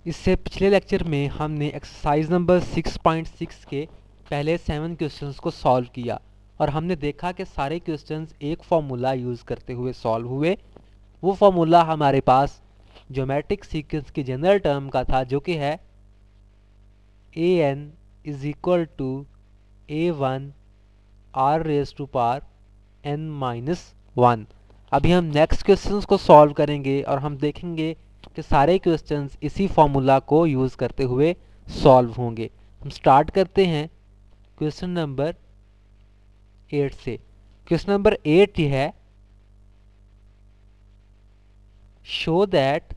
इससे पिछले लेक्चर में हमने एक्सरसाइज नंबर 6.6 के पहले 7 क्वेश्चंस को सॉल्व किया और हमने देखा कि सारे क्वेश्चंस एक फार्मूला यूज़ करते हुए सॉल्व हुए। वो फार्मूला हमारे पास ज्योमेट्रिक सीक्वेंस की जनरल टर्म का था, जो कि है a n is equal to a one r raise to power n minus one. अभी हम नेक्स्ट क्वेश्चंस को सॉल्व करेंगे और हम देखेंगे कि सारे क्वेश्चंस इसी फॉर्मूला को यूज़ करते हुए सॉल्व होंगे। हम स्टार्ट करते हैं क्वेश्चन नंबर 8 से। क्वेश्चन नंबर 8 ये है, show that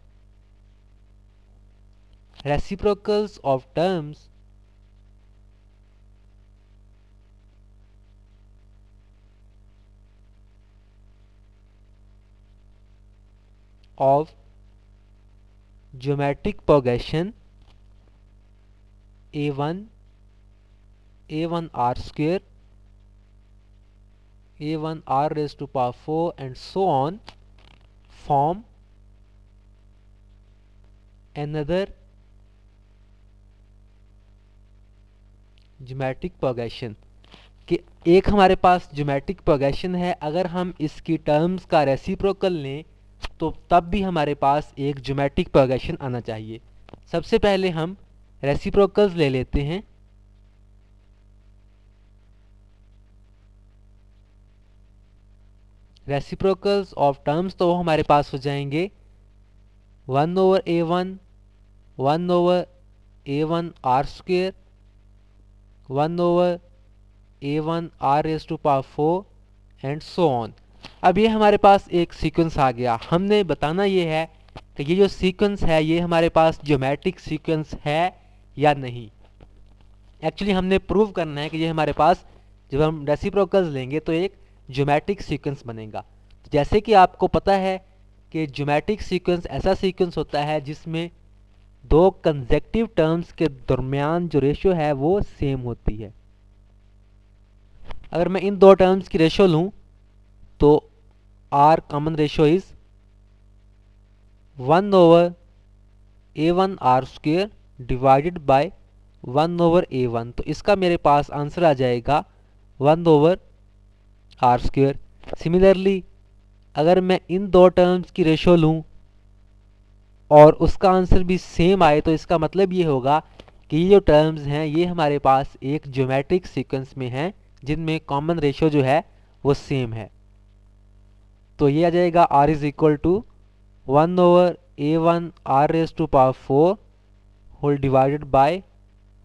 reciprocals of terms of geometric progression a1 r square a1 r raised to power 4 and so on form another geometric progression। कि एक हमारे पास ज्योमेट्रिक प्रोग्रेशन है, अगर हम इसकी टर्म्स का रेसिप्रोकल लें तो तब भी हमारे पास एक ज्योमेट्रिक प्रोग्रेशन आना चाहिए। सबसे पहले हम रेसिप्रोकल्स ले लेते हैं। रेसिप्रोकल्स ऑफ टर्म्स तो वो हमारे पास हो जाएंगे 1 over a1 1 over a1 r square 1 over a1 r raise to power 4 and so on. अब ये हमारे पास एक सीक्वेंस आ गया। हमने बताना ये है कि ये जो सीक्वेंस है ये हमारे पास ज्योमेट्रिक सीक्वेंस है या नहीं। एक्चुअली हमने प्रूव करना है कि ये हमारे पास जब हम रेसिप्रोकल्स लेंगे तो एक ज्योमेट्रिक सीक्वेंस बनेगा। जैसे कि आपको पता है कि ज्योमेट्रिक सीक्वेंस ऐसा सीक्वेंस होता है जिसमें दो कंसेक्टिव टर्म्स के दरमियान जो रेशियो है वो सेम होती है। अगर मैं इन दो टर्म्स की रेशियो लूं तो R common ratio is 1 over a1 r square divided by 1 over a1। तो इसका मेरे पास आंसर आ जाएगा 1 ओवर r स्क्वेयर। सिमिलरली अगर मैं इन दो टर्म्स की रेशियो लूं और उसका आंसर भी सेम आए तो इसका मतलब ये होगा कि ये जो टर्म्स हैं ये हमारे पास एक ज्योमेट्रिक सीक्वेंस में हैं जिनमें कॉमन रेशियो जो है वो सेम है। तो ये आ जाएगा r is equal to 1 over a1 r raise to power 4 whole divided by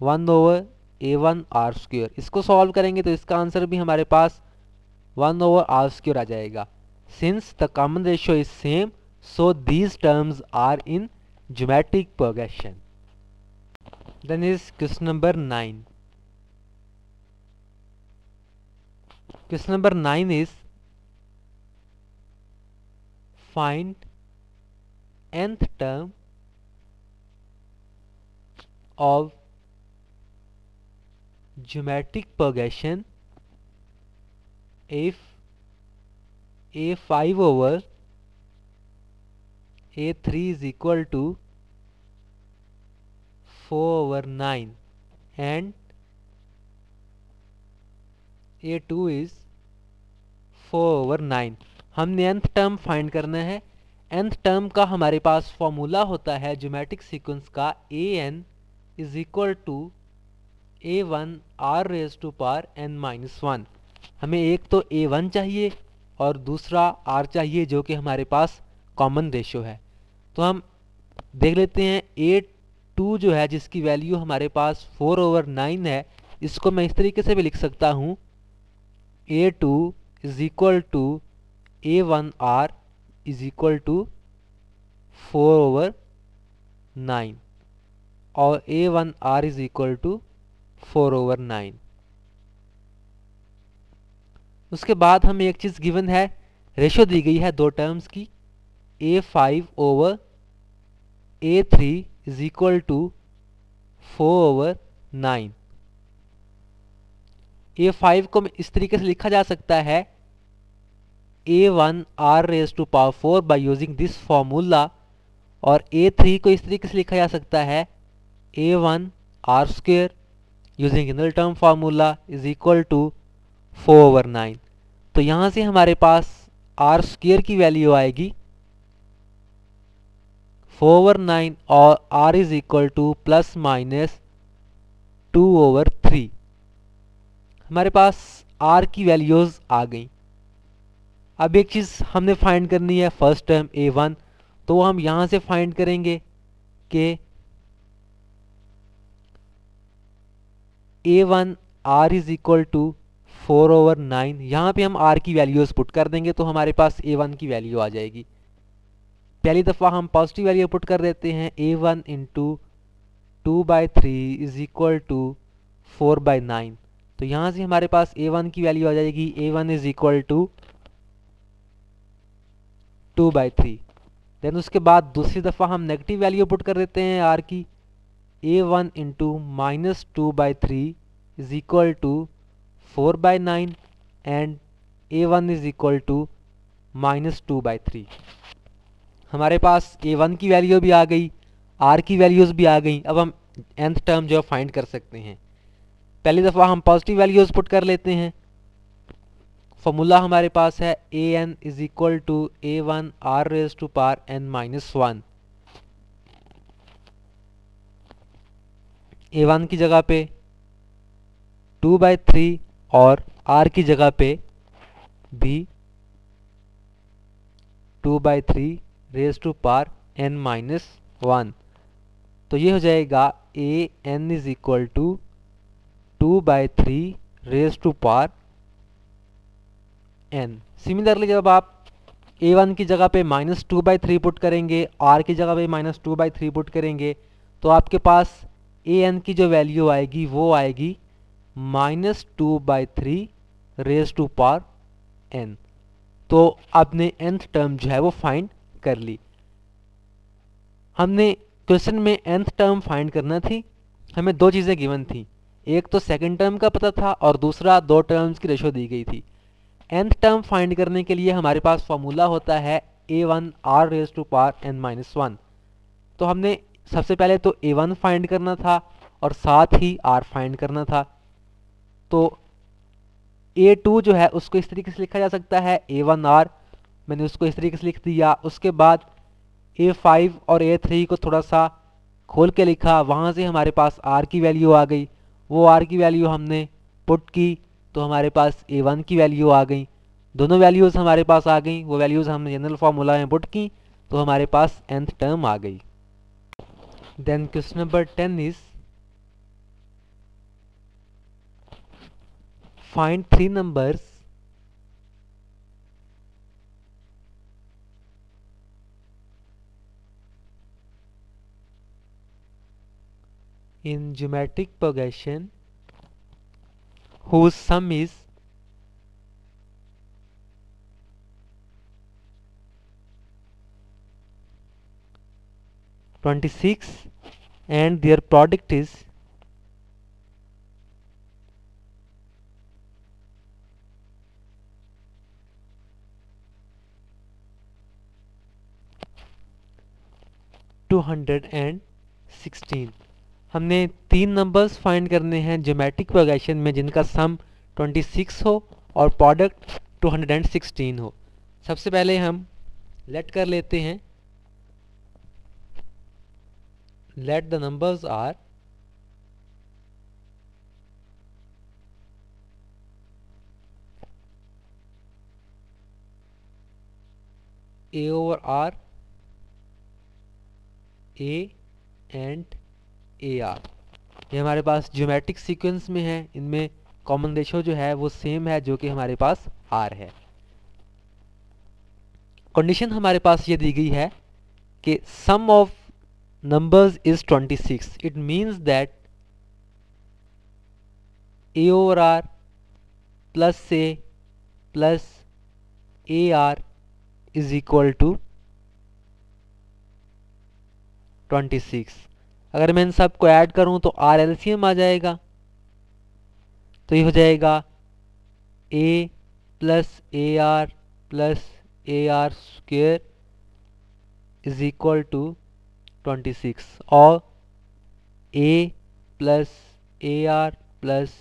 1 over a1 r square. इसको सॉल्व करेंगे तो इसका आंसर भी हमारे पास 1 ओवर r स्क्वेयर आ जाएगा। Since the common ratio is same so these terms are in geometric progression. Then is question number 9. Question number 9 is find nth term of geometric progression if a5 over a3 is equal to 4 over 9 and a2 is 4 over 9। हमने nth term find करना है। nth term का हमारे पास formula होता है geometric sequence का an is equal to a1 r raise to power n minus 1। हमें एक तो a1 चाहिए और दूसरा r चाहिए जो कि हमारे पास कॉमन रेशियो है। तो हम देख लेते हैं a2 जो है जिसकी वैल्यू हमारे पास 4 ओवर 9 है, इसको मैं इस तरीके से भी लिख सकता हूँ a2 is equal to a1 r is equal to 4 over 9 और a1 r is equal to 4 over 9। उसके बाद हमें एक चीज़ गिवन है, रेशियो दी गई है दो टर्म्स की a5 over a3 is equal to 4 over 9। a5 को इस तरीके से लिखा जा सकता है a1 r raise to power 4 by using this formula और A3 को इस तरीके से लिखा जा सकता है A1 R square using general term formula is equal to 4/9। तो यहाँ से हमारे पास आर स्क्वेयर की वैल्यू आएगी 4/9 और R is equal to plus minus 2/3। हमारे पास आर की वैल्यूज आ गई। अब एक चीज़ हमने फाइंड करनी है फर्स्ट टर्म A1, तो हम यहाँ से फाइंड करेंगे कि A1 R is equal to 4/9। यहाँ पे हम R की वैल्यूज पुट कर देंगे तो हमारे पास A1 की वैल्यू आ जाएगी। पहली दफ़ा हम पॉजिटिव वैल्यू पुट कर देते हैं A1 into 2/3 is equal to 4/9। तो यहाँ से हमारे पास A1 की वैल्यू आ जाएगी A1 is equal to 2/3। Then उसके बाद दूसरी दफ़ा हम नेगेटिव वैल्यू पुट कर देते हैं R की A1 into -2/3 is equal to 4/9 and A1 is equal to -2/3। हमारे पास A1 की वैल्यू भी आ गई, R की वैल्यूज़ भी आ गई। अब हम nth टर्म जो फाइंड कर सकते हैं। पहली दफ़ा हम पॉजिटिव वैल्यूज़ पुट कर लेते हैं। फॉर्मूला हमारे पास है an is equal to A1 R raise to power n-1। A1 की जगह पे 2/3 और R की जगह पे भी 2/3 रेज़ टू पावर n-1। तो ये हो जाएगा an is equal to 2/3 raise to power n। Similarly जब आप A1 की जगह पे -2/3 पुट करेंगे, R की जगह पे -2/3 पुट करेंगे, तो आपके पास an की जो वैल्यू आएगी वो आएगी -2/3 रेज़ टू पावर n। तो आपने nth टर्म जो है वो फाइंड कर ली। हमने क्वेश्चन में nth टर्म फाइंड करना थी, हमें दो चीज़ें गिवन थी, एक तो सेकंड टर्म का पता था और दूसरा दो टर्म्स की रेशो दी गई थी। nth टर्म फाइंड करने के लिए हमारे पास फॉर्मूला होता है A1 R raise to power n-1। तो हमने सबसे पहले तो A1 फाइंड करना था और साथ ही R फाइंड करना था। तो A2 जो है उसको इस तरीके से लिखा जा सकता है A1 R, मैंने उसको इस तरीके से लिख दिया। उसके बाद A5 और A3 को थोड़ा सा खोल के लिखा, वहाँ से हमारे पास R की वैल्यू आ गई। वो R की वैल्यू हमने पुट की तो हमारे पास A1 की वैल्यू आ गई। दोनों वैल्यूज़ हमारे पास आ गई, वो वैल्यूज़ हमने जनरल फार्मूला में पुट की तो हमारे पास nth टर्म आ गई। Then question number 10 is find 3 numbers in geometric progression whose sum is 26 and their product is 216। हमने 3 नंबर्स फाइंड करने हैं ज्योमेट्रिक प्रोग्रेशन में जिनका सम 26 हो और प्रोडक्ट 216 हो। सबसे पहले हम लेट कर लेते हैं, let the numbers are A over R, A and AR। ये हमारे पास ज्योमेट्रिक सीक्वेंस में है, इनमें कॉमन रेशो जो है वो सेम है जो कि हमारे पास R है। कंडीशन हमारे पास ये दी गई है कि सम of numbers is 26। it means that A over R plus A plus AR is equal to 26। अगर मैं इन सब को ऐड करूं तो R LCM आ जाएगा, तो ये हो जाएगा A plus AR plus AR square is equal to 26 और a plus AR plus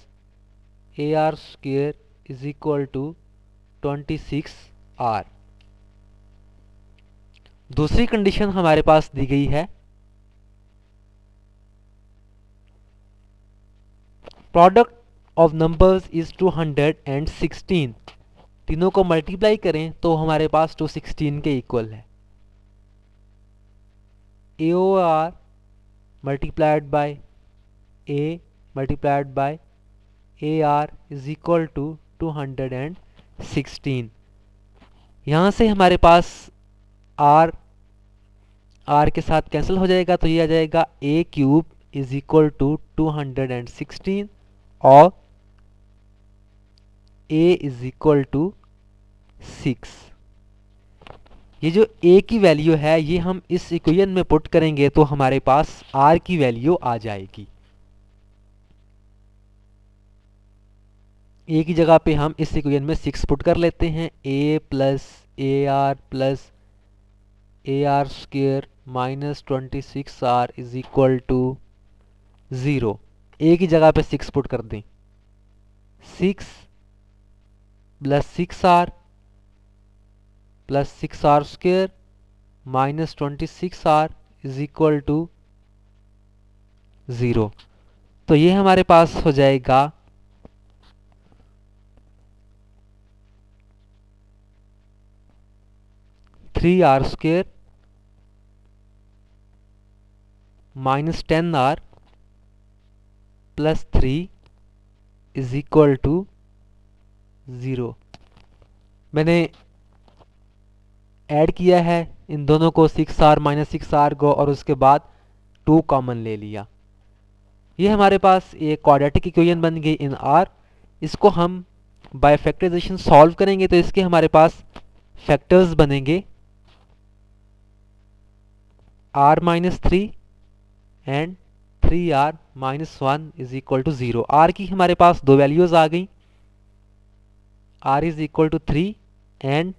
AR square is equal to 26R। दूसरी कंडीशन हमारे पास दी गई है, प्रोडक्ट ऑफ नंबर्स इज 216। तीनों को मल्टीप्लाई करें तो हमारे पास 216 के इक्वल है। AOR multiplied by A multiplied by AR is equal to 216। यहाँ से हमारे पास R के साथ कैंसिल हो जाएगा, तो ये आ जाएगा A cube is equal to 216 और A इज इक्वल टू 6। ये जो A की वैल्यू है ये हम इस इक्वेशन में पुट करेंगे तो हमारे पास R की वैल्यू आ जाएगी। A की जगह पे हम इस इक्वेशन में 6 पुट कर लेते हैं। A plus AR plus AR square minus 26R is equal to 0। A की जगह पे 6 पुट कर दें। 6 plus 6R plus 6R square minus 26R is equal to 0। तो ये हमारे पास हो जाएगा 3R square minus 10R plus 3 is equal to 0। मैंने ऐड किया है इन दोनों को, 6R माइनस 6R को, और उसके बाद 2 कॉमन ले लिया। ये हमारे पास एक क्वाड्रेटिक इक्वेशन बन गई इन R। इसको हम बाय फैक्टराइजेशन सॉल्व करेंगे तो इसके हमारे पास फैक्टर्स बनेंगे R minus 3 and 3R minus 1 is equal to 0। R की हमारे पास दो वैल्यूज आ गई, R is equal to 3 and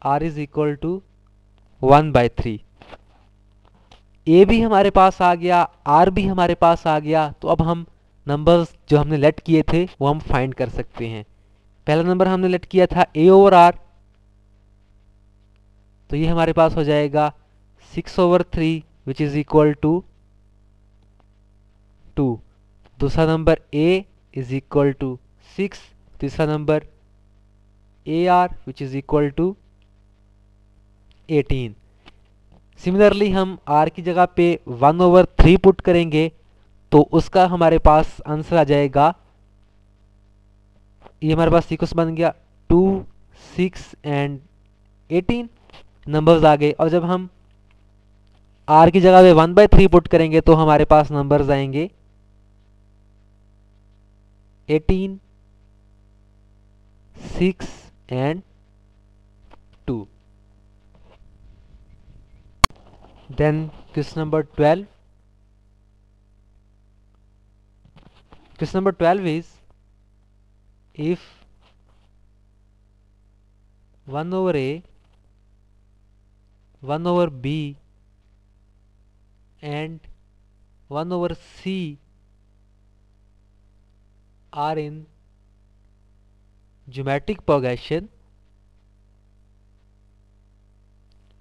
R is equal to 1/3। A भी हमारे पास आ गया, R भी हमारे पास आ गया। तो अब हम नंबर्स जो हमने लेट किए थे वो हम फाइंड कर सकते हैं। पहला नंबर हमने लेट किया था A ओवर R, तो ये हमारे पास हो जाएगा 6/3 विच इज इक्वल टू 2। दूसरा number A is equal to 6। तीसरा number AR which is equal to 18। Similarly हम R की जगह पे 1/3 पुट करेंगे तो उसका हमारे पास आंसर आ जाएगा, ये हमारे पास सीक्वेंस बन गया 2, 6 एंड 18 नंबर्स आ गए। और जब हम R की जगह पे 1/3 पुट करेंगे तो हमारे पास नंबर्स आएंगे 18, 6 and 2। Then question number 12. Question number 12 is, if 1 over A, 1 over B and 1 over C are in geometric progression,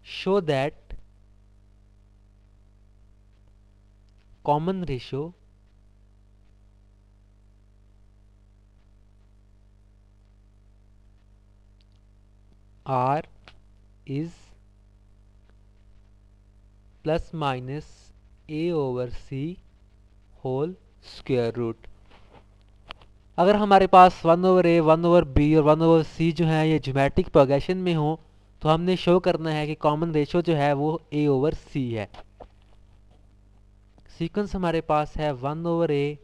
show that common ratio R is plus minus A over C whole square root. अगर हमारे पास 1 over A, 1 over B और 1 over C जो है ये geometric progression में हो तो हमने शो करना है कि कॉमन रेशो जो है वो A ओवर C है। सीक्वेंस हमारे पास है 1 over A,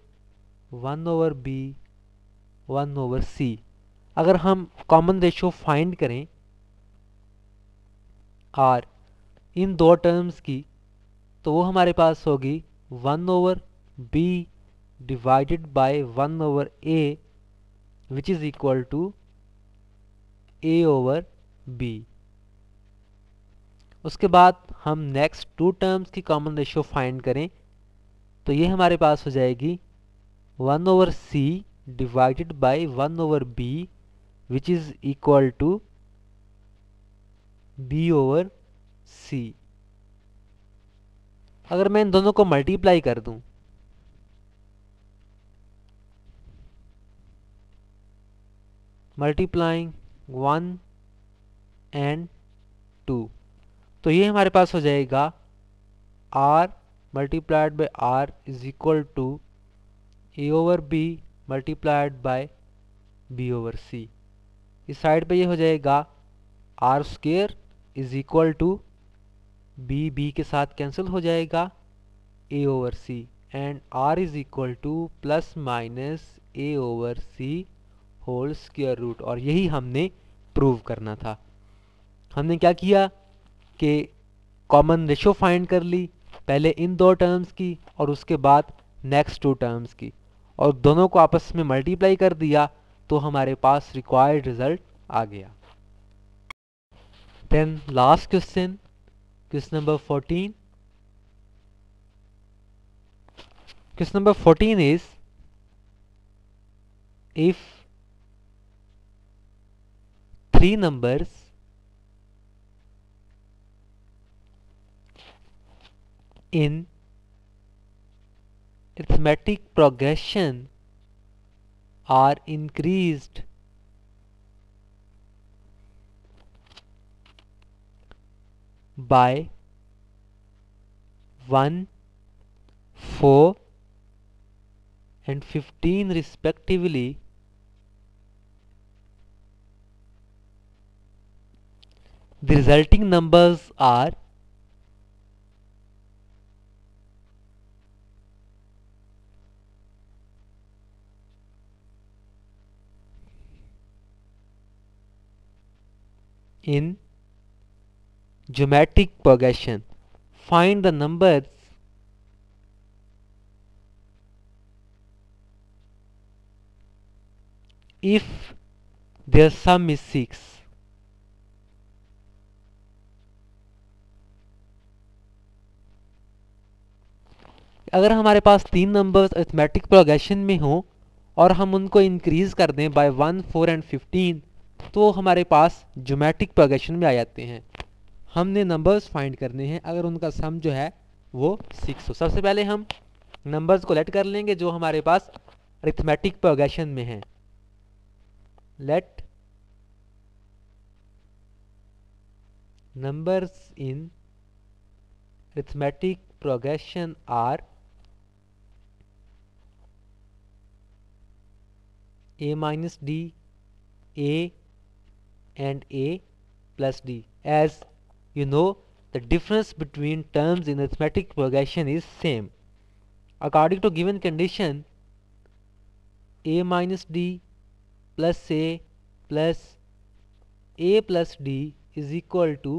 1 over B, 1 over C। अगर हम कॉमन रेशो फाइंड करें R इन दो टर्म्स की तो वो हमारे पास होगी 1 over B divided by 1 over A which is equal to A over B। उसके बाद हम नेक्स्ट टू टर्म्स की कॉमन रेशियो फाइंड करें तो ये हमारे पास हो जाएगी 1/c divided by 1/b which is equal to b/c। अगर मैं इन दोनों को मल्टीप्लाई कर दूं मल्टीप्लाइंग 1 एंड 2 तो ये हमारे पास हो जाएगा r multiplied by r is equal to a/b multiplied by b/c। इस साइड पे ये हो जाएगा r square is equal to b के साथ कैंसिल हो जाएगा a/c and r is equal to plus minus a/c whole square root. और यही हमने प्रूव करना था। हमने क्या किया कि कॉमन रेशियो फाइंड कर ली, पहले इन दो टर्म्स की और उसके बाद नेक्स्ट टू टर्म्स की, और दोनों को आपस में मल्टीप्लाई कर दिया तो हमारे पास रिक्वायर्ड रिजल्ट आ गया। Then last question, question number 14। Question number 14 is if three numbers in arithmetic progression are increased by 1, 4 and 15 respectively, the resulting numbers are in geometric progression. Find the numbers if their sum is 6. अगर हमारे पास तीन numbers arithmetic progression में हों और हम उनको increase कर दें बाय 1, 4 एंड 15 तो हमारे पास ज्योमेट्रिक प्रोग्रेशन में आ जाते हैं। हमने नंबर्स फाइंड करने हैं अगर उनका सम जो है वो 6 हो। सबसे पहले हम नंबर्स को लेट कर लेंगे जो हमारे पास अरिथमेटिक प्रोग्रेशन में हैं। Let numbers in arithmetic progression are a minus d, a and a plus d. As you know, the difference between terms in arithmetic progression is same. According to given condition, a minus d plus a plus d is equal to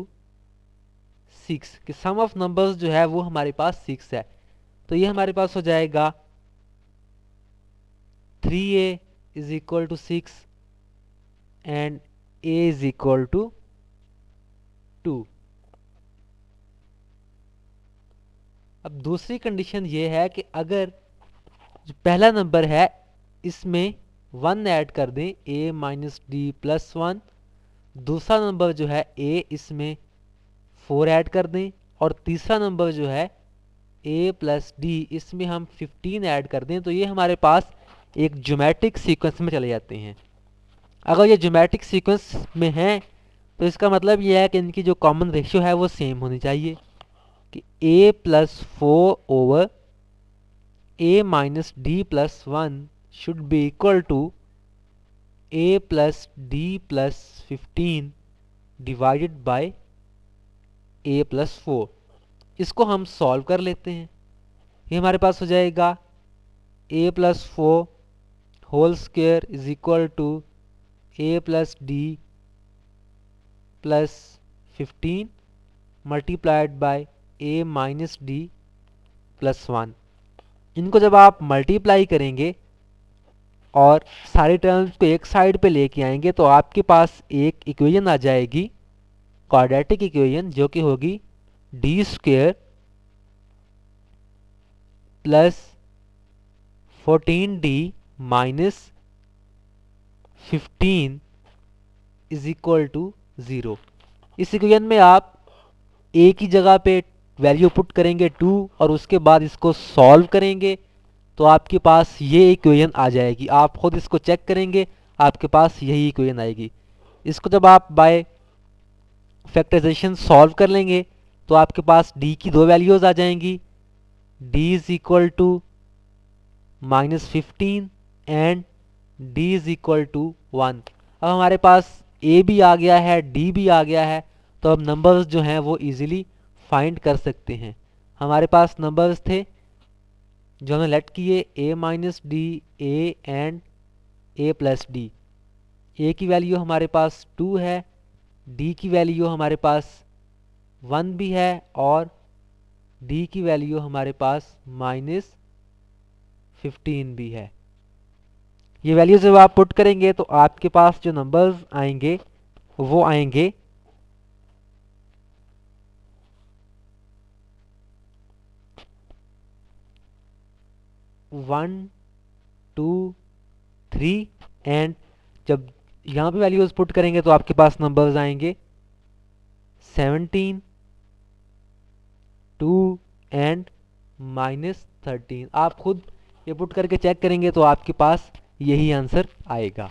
6 कि sum of numbers जो है वो हमारे पास 6 है। तो ये हमारे पास हो जाएगा 3a is equal to 6 and a is equal to 2। अब दूसरी कंडीशन ये है कि अगर जो पहला नंबर है इसमें 1 ऐड कर दें a माइनस डी प्लस 1, दूसरा नंबर जो है a इसमें 4 ऐड कर दें और तीसरा नंबर जो है a प्लस डी इसमें हम 15 ऐड कर दें तो ये हमारे पास एक ज्योमेट्रिक सीक्वेंस में चले जाते हैं। अगर ये ज्योमेट्रिक सीक्वेंस में हैं तो इसका मतलब ये है कि इनकी जो कॉमन रेशियो है वो सेम होनी चाहिए कि a plus 4 over a minus d plus 1 should be equal to a plus d plus 15 divided by a plus 4। इसको हम सॉल्व कर लेते हैं। ये हमारे पास हो जाएगा a plus 4 whole square is equal to a plus d plus 15 multiplied by a minus d plus 1। इनको जब आप मल्टीप्लाई करेंगे और सारे टर्म्स को एक साइड पे लेके आएंगे तो आपके पास एक इक्वेशन आ जाएगी क्वाड्रेटिक इक्वेशन जो कि होगी d square plus 14d minus 15 is equal to 0। इस इक्वेशन में आप ए की जगह पे वैल्यू पुट करेंगे 2 और उसके बाद इसको सॉल्व करेंगे तो आपके पास ये इक्वेशन आ जाएगी। आप खुद इसको चेक करेंगे, आपके पास यही इक्वेशन आएगी। इसको जब आप बाय फैक्टराइजेशन सॉल्व कर लेंगे तो आपके पास d की दो वैल्यूज आ जाएंगी, d is equal to -15 and d is equal to 1। अब हमारे पास a भी आ गया है, d भी आ गया है, तो अब नंबर्स जो हैं वो इजीली फाइंड कर सकते हैं। हमारे पास नंबर्स थे जो हमने लेट किए a minus D, a and a plus D. a की वैल्यू हमारे पास 2 है, d की वैल्यू हमारे पास 1 भी है और d की वैल्यू हमारे पास -15 भी है। ये वैल्यू जब आप पुट करेंगे तो आपके पास जो नंबर्स आएंगे वो आएंगे 1 2 3 एंड जब यहाँ पे वैल्यूज पुट करेंगे तो आपके पास नंबर्स आएंगे 17 2 एंड -13। आप खुद ये पुट करके चेक करेंगे तो आपके पास यही आंसर आएगा।